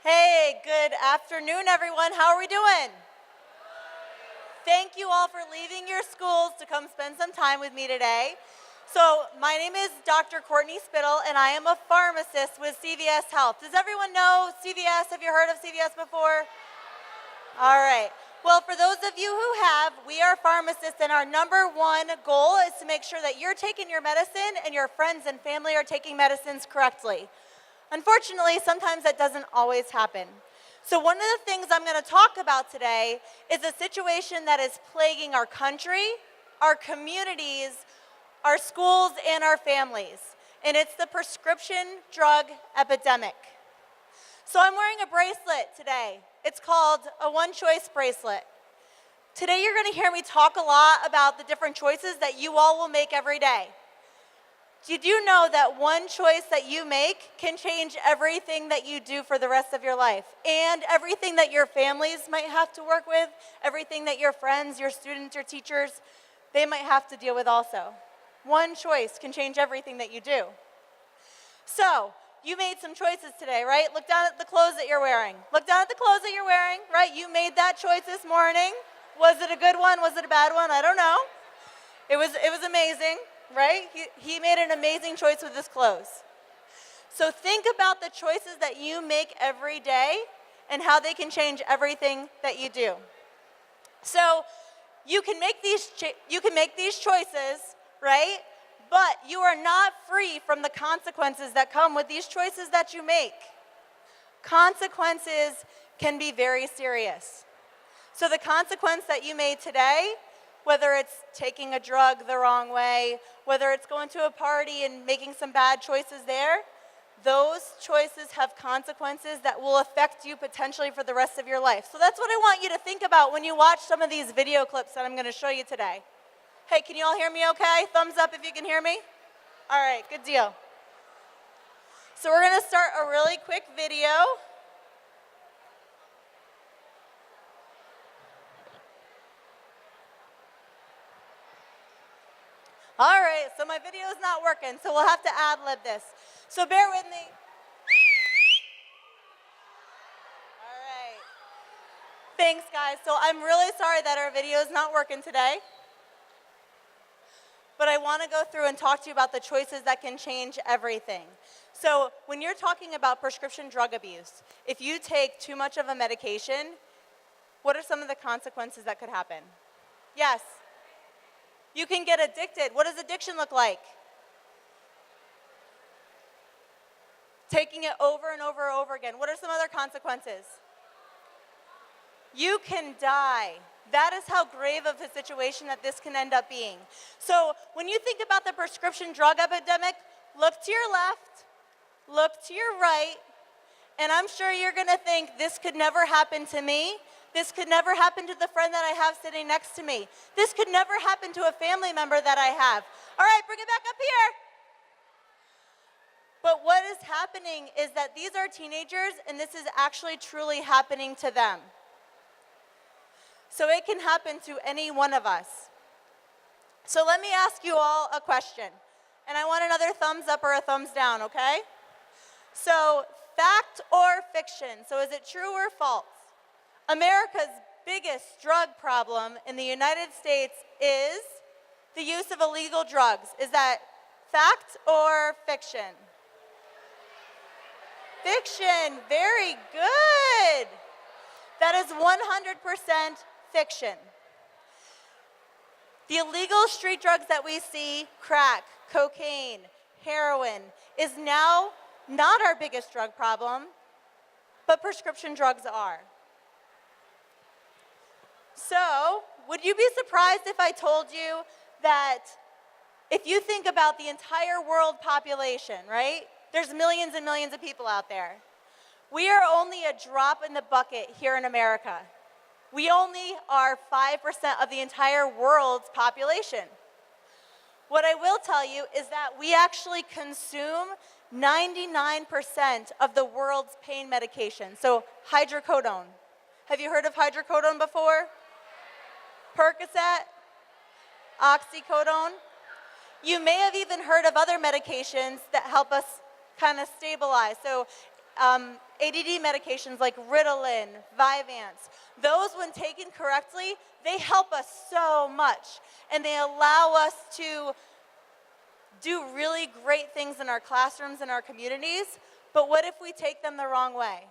Hey, good afternoon, everyone. How are we doing? Thank you all for leaving your schools to come spend some time with me today. So, my name is Dr. Cortney Spittal, and I am a pharmacist with CVS Health. Does everyone know CVS? Have you heard of CVS before? All right. Well, for those of you who have, we are pharmacists, and our number one goal is to make sure that you're taking your medicine and your friends and family are taking medicines correctly. Unfortunately, sometimes that doesn't always happen. So one of the things I'm going to talk about today is a situation that is plaguing our country, our communities, our schools, and our families. And it's the prescription drug epidemic. So I'm wearing a bracelet today. It's called a Choice Bracelet. Today you're going to hear me talk a lot about the different choices that you all will make every day. Did you know that one choice that you make can change everything that you do for the rest of your life? And everything that your families might have to work with, everything that your friends, your students, your teachers, they might have to deal with also. One choice can change everything that you do. So, you made some choices today, right? Look down at the clothes that you're wearing. Look down at the clothes that you're wearing, right? You made that choice this morning. Was it a good one? Was it a bad one? I don't know. It was amazing. Right? He made an amazing choice with his clothes. So think about the choices that you make every day and how they can change everything that you do. So you can make these choices, right? But you are not free from the consequences that come with these choices that you make. Consequences can be very serious. So the consequence that you made today, whether it's taking a drug the wrong way, whether it's going to a party and making some bad choices there, those choices have consequences that will affect you potentially for the rest of your life. So that's what I want you to think about when you watch some of these video clips that I'm going to show you today. Hey, can you all hear me okay? Thumbs up if you can hear me. All right, good deal. So we're going to start a really quick video. All right, so my video is not working, so we'll have to ad-lib this. So bear with me. All right. Thanks, guys. So I'm really sorry that our video is not working today. But I want to go through and talk to you about the choices that can change everything. So when you're talking about prescription drug abuse, if you take too much of a medication, what are some of the consequences that could happen? Yes. You can get addicted. What does addiction look like? Taking it over and over and over again. What are some other consequences? You can die. That is how grave of a situation that this can end up being. So when you think about the prescription drug epidemic, look to your left, look to your right, and I'm sure you're going to think, this could never happen to me. This could never happen to the friend that I have sitting next to me. This could never happen to a family member that I have. All right, bring it back up here. But what is happening is that these are teenagers, and this is actually truly happening to them. So it can happen to any one of us. So let me ask you all a question. And I want another thumbs up or a thumbs down, okay? So fact or fiction? So is it true or false? America's biggest drug problem in the United States is the use of illegal drugs. Is that fact or fiction? Fiction, very good. That is 100% fiction. The illegal street drugs that we see, crack, cocaine, heroin, is now not our biggest drug problem, but prescription drugs are. So, would you be surprised if I told you that if you think about the entire world population, right? There's millions and millions of people out there. We are only a drop in the bucket here in America. We only are 5% of the entire world's population. What I will tell you is that we actually consume 99% of the world's pain medication. So, Hydrocodone. Have you heard of Hydrocodone before? Percocet, oxycodone. You may have even heard of other medications that help us kind of stabilize. So ADD medications like Ritalin, Vyvanse, those when taken correctly, they help us so much. And they allow us to do really great things in our classrooms and our communities. But what if we take them the wrong way?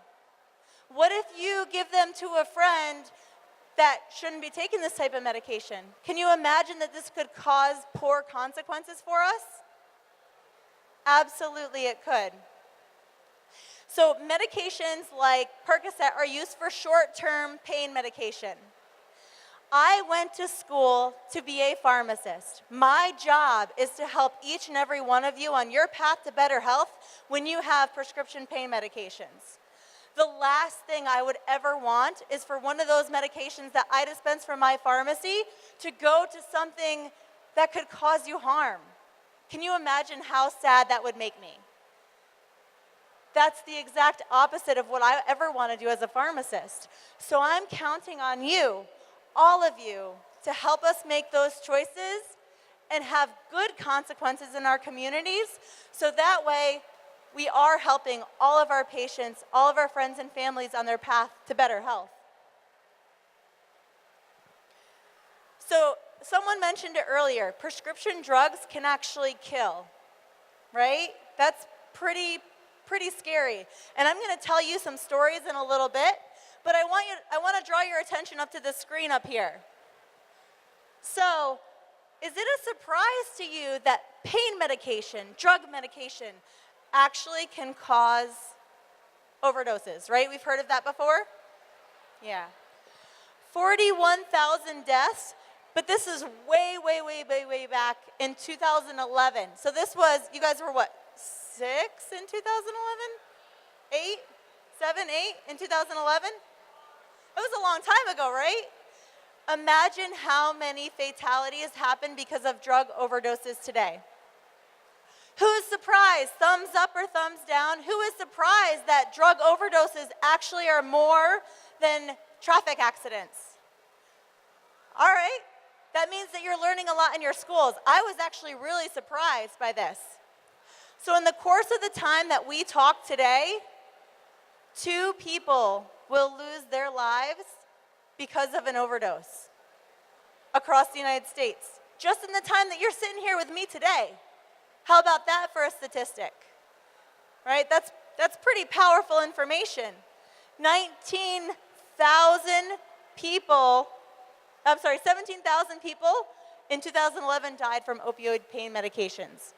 What if you give them to a friend that shouldn't be taking this type of medication? Can you imagine that this could cause poor consequences for us? Absolutely it could. So medications like Percocet are used for short-term pain medication. I went to school to be a pharmacist. My job is to help each and every one of you on your path to better health when you have prescription pain medications. The last thing I would ever want is for one of those medications that I dispense from my pharmacy to go to something that could cause you harm. Can you imagine how sad that would make me? That's the exact opposite of what I ever want to do as a pharmacist. So I'm counting on you, all of you, to help us make those choices and have good consequences in our communities, so that way we are helping all of our patients, all of our friends and families on their path to better health. So someone mentioned it earlier, prescription drugs can actually kill, right? That's pretty scary. And I'm going to tell you some stories in a little bit, but I want to draw your attention up to the screen up here. So, is it a surprise to you that pain medication, drug medication, actually can cause overdoses, right? We've heard of that before? Yeah. 41,000 deaths, but this is way back in 2011. So this was, you guys were what, 6 in 2011? 8? 7, 8 in 2011? It was a long time ago, right? Imagine how many fatalities happen because of drug overdoses today. Who is surprised? Thumbs up or thumbs down? Who is surprised that drug overdoses actually are more than traffic accidents? All right, that means that you're learning a lot in your schools. I was actually really surprised by this. So in the course of the time that we talk today, 2 people will lose their lives because of an overdose across the United States, just in the time that you're sitting here with me today. How about that for a statistic? Right? That's pretty powerful information. 17,000 people in 2011 died from opioid pain medications.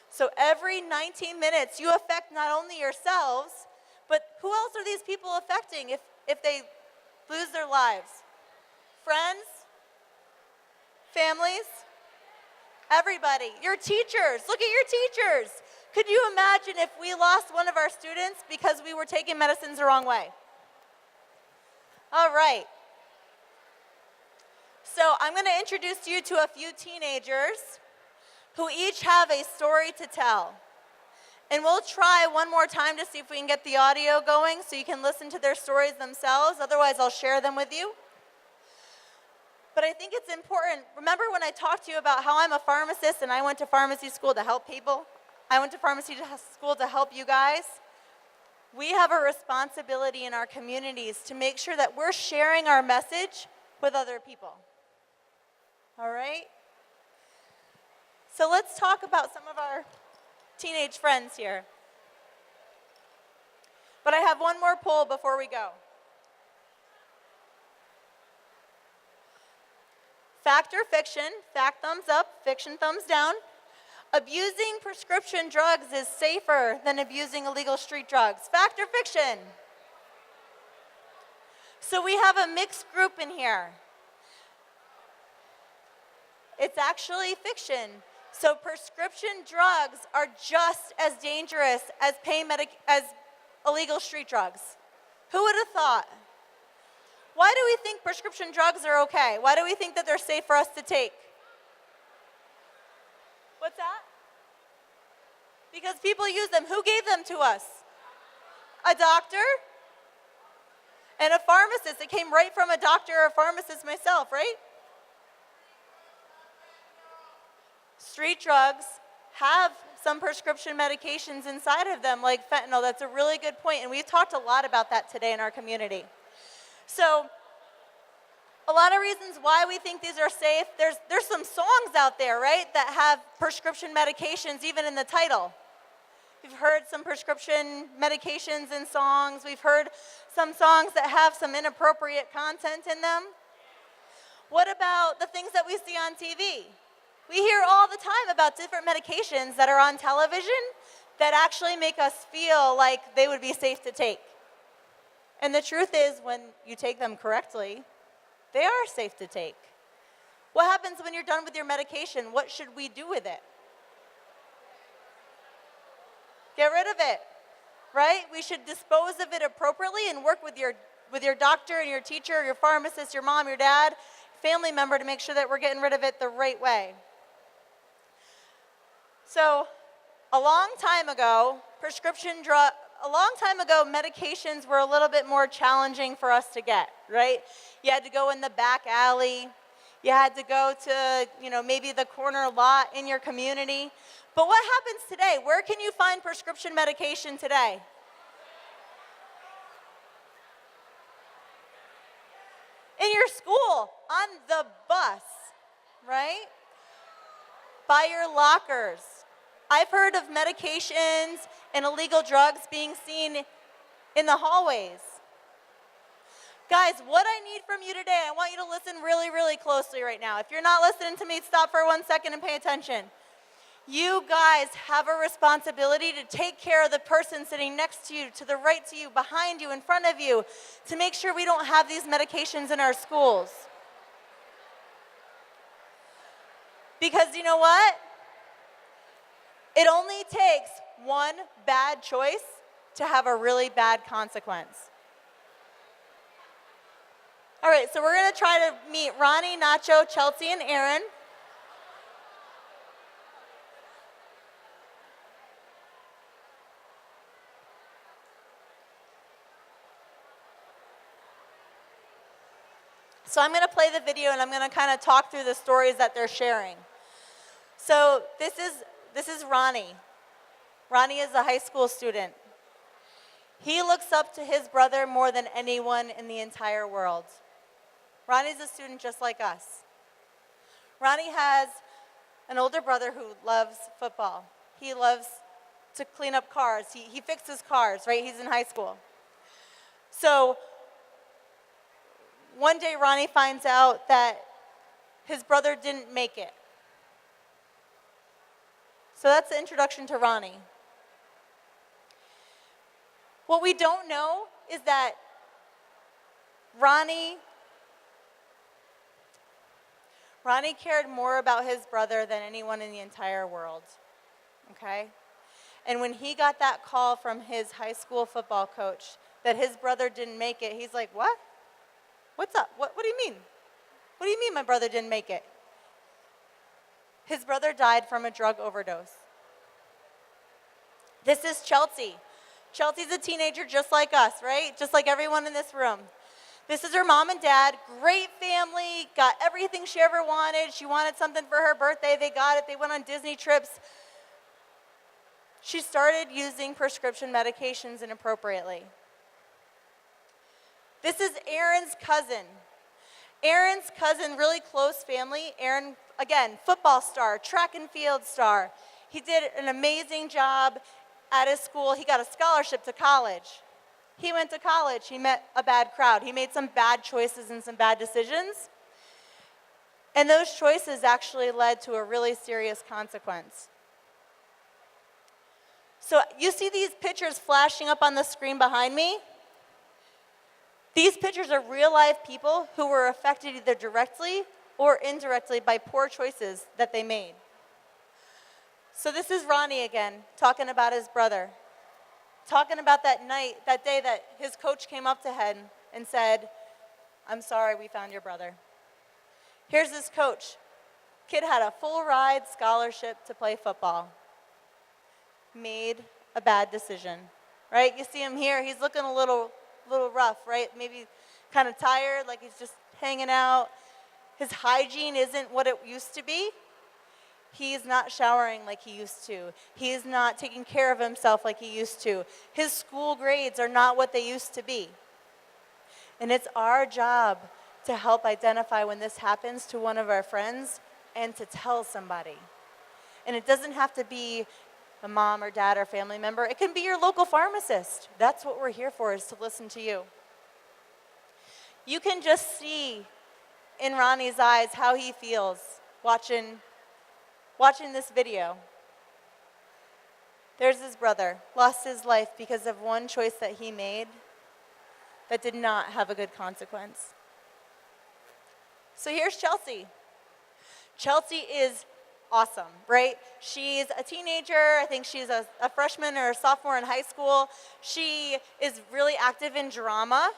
So every 19 minutes, you affect not only yourselves, but who else are these people affecting if they lose their lives? Friends? Families? Everybody. Your teachers. Look at your teachers. Could you imagine if we lost one of our students because we were taking medicines the wrong way? All right. So I'm going to introduce you to a few teenagers who each have a story to tell. And we'll try one more time to see if we can get the audio going so you can listen to their stories themselves. Otherwise, I'll share them with you. But I think it's important. Remember when I talked to you about how I'm a pharmacist and I went to pharmacy school to help people? I went to pharmacy school to help you guys. We have a responsibility in our communities to make sure that we're sharing our message with other people. All right? So let's talk about some of our teenage friends here. But I have one more poll before we go. Fact or fiction? Fact, thumbs up. Fiction, thumbs down. Abusing prescription drugs is safer than abusing illegal street drugs. Fact or fiction? So we have a mixed group in here. It's actually fiction. So prescription drugs are just as dangerous as as illegal street drugs. Who would have thought? Why do we think prescription drugs are okay? Why do we think that they're safe for us to take? What's that? Because people use them. Who gave them to us? A doctor and a pharmacist. It came right from a doctor or a pharmacist myself, right? Street drugs have some prescription medications inside of them, like fentanyl. That's a really good point, and we've talked a lot about that today in our community. So a lot of reasons why we think these are safe. There's some songs out there, right, that have prescription medications even in the title. We've heard some prescription medications in songs. We've heard some songs that have some inappropriate content in them. What about the things that we see on TV? We hear all the time about different medications that are on television that actually make us feel like they would be safe to take. And the truth is, when you take them correctly, they are safe to take. What happens when you're done with your medication? What should we do with it? Get rid of it, right? We should dispose of it appropriately and work with your doctor and your teacher, your pharmacist, your mom, your dad, family member to make sure that we're getting rid of it the right way. So a long time ago, medications were a little bit more challenging for us to get, right? You had to go in the back alley. You had to go to, maybe the corner lot in your community. But what happens today? Where can you find prescription medication today? In your school, on the bus, right? By your lockers. I've heard of medications and illegal drugs being seen in the hallways. Guys, what I need from you today, I want you to listen really, really closely right now. If you're not listening to me, stop for 1 second and pay attention. You guys have a responsibility to take care of the person sitting next to you, to the right to you, behind you, in front of you, to make sure we don't have these medications in our schools. Because you know what? It only takes one bad choice to have a really bad consequence. All right, so we're going to try to meet Ronnie, Nacho, Chelsea, and Aaron. So I'm going to play the video, and I'm going to kind of talk through the stories that they're sharing. So this is Ronnie. Ronnie is a high school student. He looks up to his brother more than anyone in the entire world. Ronnie's a student just like us. Ronnie has an older brother who loves football. He loves to clean up cars. He fixes cars, right? He's in high school. So one day Ronnie finds out that his brother didn't make it. So that's the introduction to Ronnie. What we don't know is that Ronnie cared more about his brother than anyone in the entire world, okay? And when he got that call from his high school football coach that his brother didn't make it, he's like, what? What's up? What do you mean? What do you mean my brother didn't make it? His brother died from a drug overdose. This is Chelsea. Chelsea's a teenager just like us, right? Just like everyone in this room. This is her mom and dad, great family, got everything she ever wanted. She wanted something for her birthday, they got it. They went on Disney trips. She started using prescription medications inappropriately. This is Aaron's cousin. Aaron's cousin, really close family. Aaron, again, football star, track and field star. He did an amazing job at his school. He got a scholarship to college. He went to college. He met a bad crowd. He made some bad choices and some bad decisions. And those choices actually led to a really serious consequence. So you see these pictures flashing up on the screen behind me? These pictures are real-life people who were affected either directly or indirectly by poor choices that they made. So this is Ronnie again, talking about his brother. Talking about that day that his coach came up to him and said, "I'm sorry, we found your brother." Here's his coach. Kid had a full ride scholarship to play football. Made a bad decision, right? You see him here, he's looking a little rough, right? Maybe kind of tired, like he's just hanging out. His hygiene isn't what it used to be. He's not showering like he used to. He's not taking care of himself like he used to. His school grades are not what they used to be. And it's our job to help identify when this happens to one of our friends and to tell somebody. And it doesn't have to be a mom or dad or family member. It can be your local pharmacist. That's what we're here for, is to listen to you. You can just see in Ronnie's eyes how he feels watching this video. There's his brother, lost his life because of one choice that he made that did not have a good consequence. So here's Chelsea. Chelsea is awesome, right? She's a teenager. I think she's a freshman or a sophomore in high school. She is really active in drama.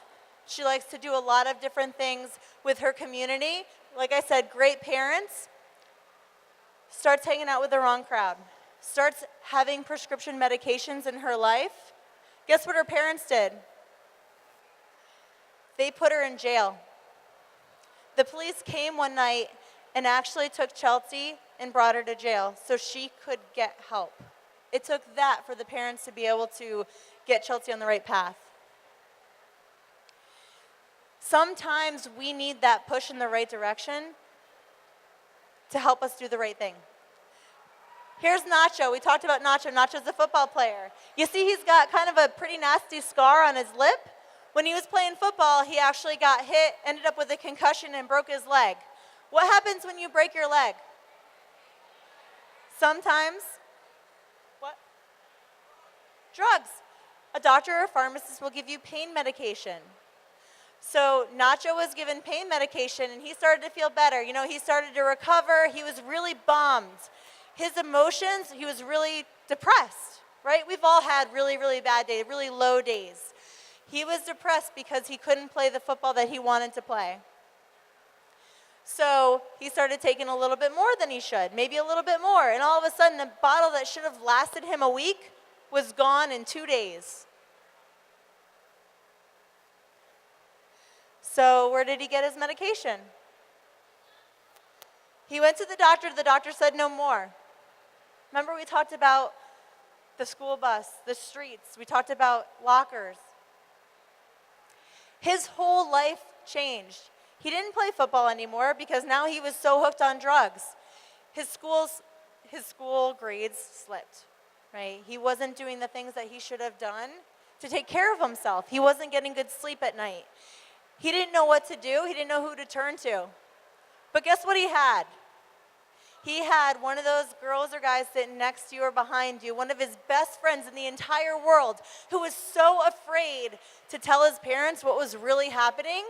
She likes to do a lot of different things with her community. Like I said, great parents. Starts hanging out with the wrong crowd. Starts having prescription medications in her life. Guess what her parents did? They put her in jail. The police came one night and actually took Chelsea and brought her to jail so she could get help. It took that for the parents to be able to get Chelsea on the right path. Sometimes we need that push in the right direction to help us do the right thing. Here's Nacho. We talked about Nacho. Nacho's a football player. You see he's got kind of a pretty nasty scar on his lip. When he was playing football, he actually got hit, ended up with a concussion, and broke his leg. What happens when you break your leg? Sometimes, what? Drugs. A doctor or a pharmacist will give you pain medication. So Nacho was given pain medication, and he started to feel better. You know, he started to recover. He was really bummed. His emotions, he was really depressed, right? We've all had really, really bad days, really low days. He was depressed because he couldn't play the football that he wanted to play. So he started taking a little bit more than he should, maybe a little bit more. And all of a sudden, a bottle that should have lasted him a week was gone in 2 days. So where did he get his medication? He went to the doctor. The doctor said no more. Remember we talked about the school bus, the streets. We talked about lockers. His whole life changed. He didn't play football anymore because now he was so hooked on drugs. His school grades slipped, right? He wasn't doing the things that he should have done to take care of himself. He wasn't getting good sleep at night. He didn't know what to do. He didn't know who to turn to. But guess what he had? He had one of those girls or guys sitting next to you or behind you, one of his best friends in the entire world, who was so afraid to tell his parents what was really happening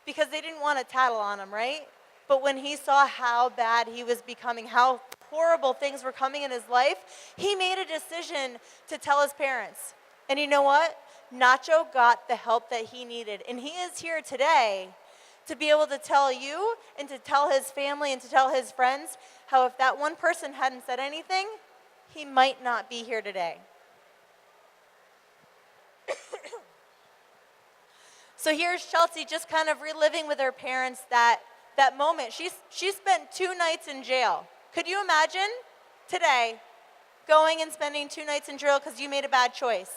because they didn't want to tattle on him, right? But when he saw how bad he was becoming, how horrible things were coming in his life, he made a decision to tell his parents. And you know what? Nacho got the help that he needed. And he is here today to be able to tell you and to tell his family and to tell his friends how if that one person hadn't said anything, he might not be here today. So here's Chelsea just kind of reliving with her parents that moment. She spent 2 nights in jail. Could you imagine today going and spending 2 nights in jail because you made a bad choice?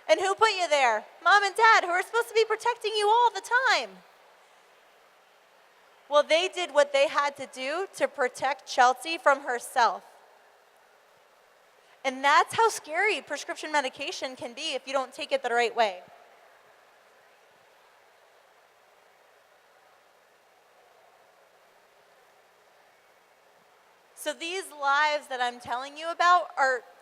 And who put you there? Mom and dad, who are supposed to be protecting you all the time. Well, they did what they had to do to protect Chelsea from herself. And that's how scary prescription medication can be if you don't take it the right way. So these lives that I'm telling you about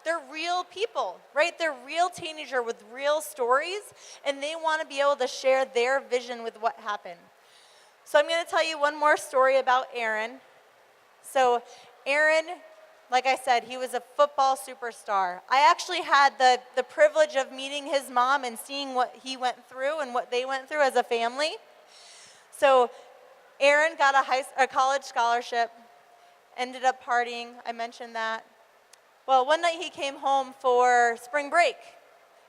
they're real people, right? They're real teenagers with real stories, and they want to be able to share their vision with what happened. So I'm going to tell you one more story about Aaron. So Aaron, like I said, he was a football superstar. I actually had the privilege of meeting his mom and seeing what he went through and what they went through as a family. So Aaron got a college scholarship, ended up partying. I mentioned that. Well, one night he came home for spring break.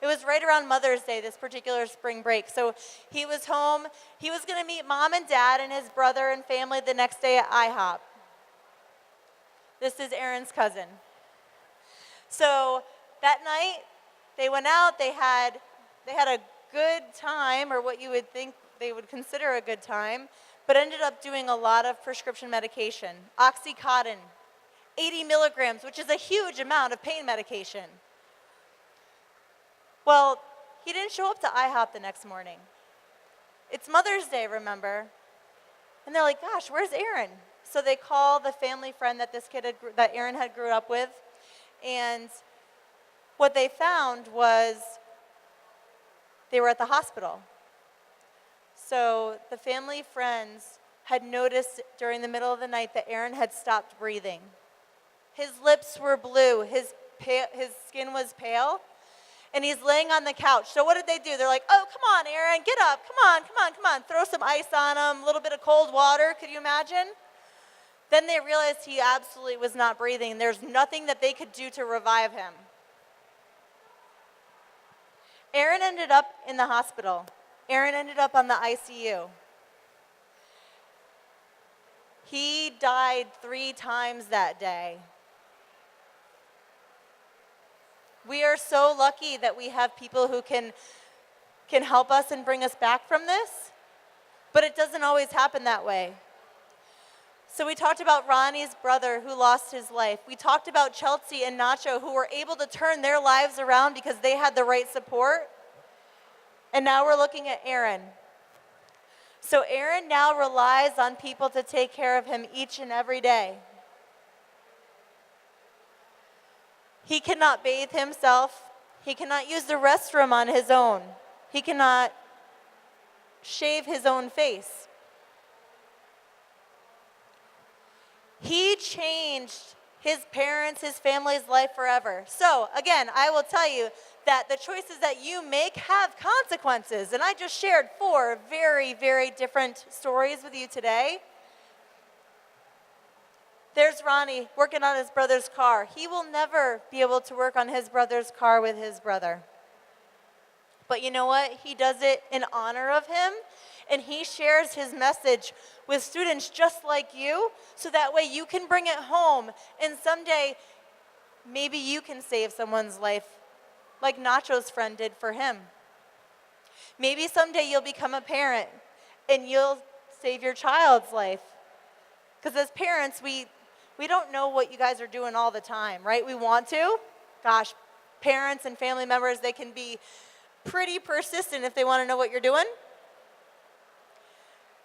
It was right around Mother's Day, this particular spring break. So he was home. He was going to meet mom and dad and his brother and family the next day at IHOP. This is Aaron's cousin. So that night, they went out, they had a good time, or what you would think they would consider a good time, but ended up doing a lot of prescription medication. Oxycontin, 80 milligrams, which is a huge amount of pain medication. Well, he didn't show up to IHOP the next morning. It's Mother's Day, remember? And they're like, gosh, where's Aaron? So they call the family friend that that Aaron had grew up with, and what they found was they were at the hospital. So the family friends had noticed during the middle of the night that Aaron had stopped breathing. His lips were blue, his skin was pale, and he's laying on the couch. So what did they do? They're like, oh, come on, Aaron, get up, come on. Throw some ice on him, a little bit of cold water, could you imagine? Then they realized he absolutely was not breathing. There's nothing that they could do to revive him. Aaron ended up in the hospital. Aaron ended up on the ICU. He died 3 times that day. We are so lucky that we have people who can help us and bring us back from this, but it doesn't always happen that way. So we talked about Ronnie's brother who lost his life. We talked about Chelsea and Nacho who were able to turn their lives around because they had the right support. And now we're looking at Aaron. So Aaron now relies on people to take care of him each and every day. He cannot bathe himself. He cannot use the restroom on his own. He cannot shave his own face. He changed his parents, his family's life forever. So again, I will tell you that the choices that you make have consequences. And I just shared 4 very, very different stories with you today. There's Ronnie working on his brother's car. He will never be able to work on his brother's car with his brother. But you know what? He does it in honor of him, and he shares his message with students just like you, so that way you can bring it home, and someday maybe you can save someone's life like Nacho's friend did for him. Maybe someday you'll become a parent and you'll save your child's life. Because as parents, we don't know what you guys are doing all the time, right? We want to. Gosh, parents and family members, they can be pretty persistent if they want to know what you're doing.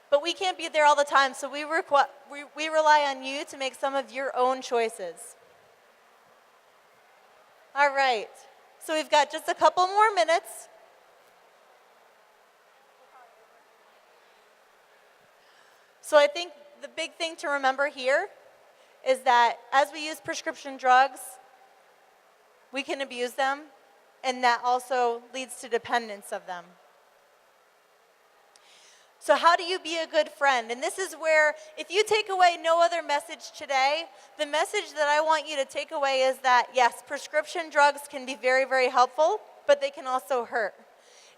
But we can't be there all the time, so we rely on you to make some of your own choices. All right, so we've got just a couple more minutes. So I think the big thing to remember here is that as we use prescription drugs, we can abuse them, and that also leads to dependence of them. So how do you be a good friend? And this is where, if you take away no other message today, the message that I want you to take away is that, yes, prescription drugs can be very, very helpful, but they can also hurt.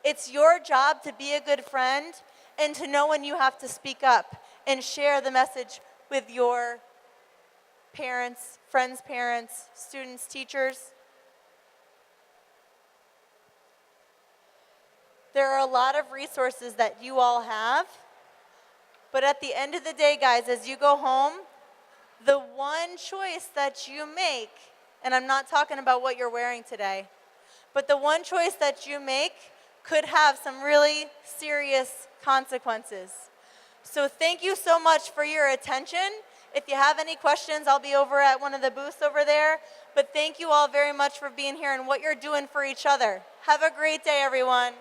It's your job to be a good friend and to know when you have to speak up and share the message with your parents, friends' parents, students, teachers. There are a lot of resources that you all have, but at the end of the day, guys, as you go home, the one choice that you make, and I'm not talking about what you're wearing today, but the one choice that you make could have some really serious consequences. So thank you so much for your attention. If you have any questions, I'll be over at one of the booths over there. But thank you all very much for being here and what you're doing for each other. Have a great day, everyone.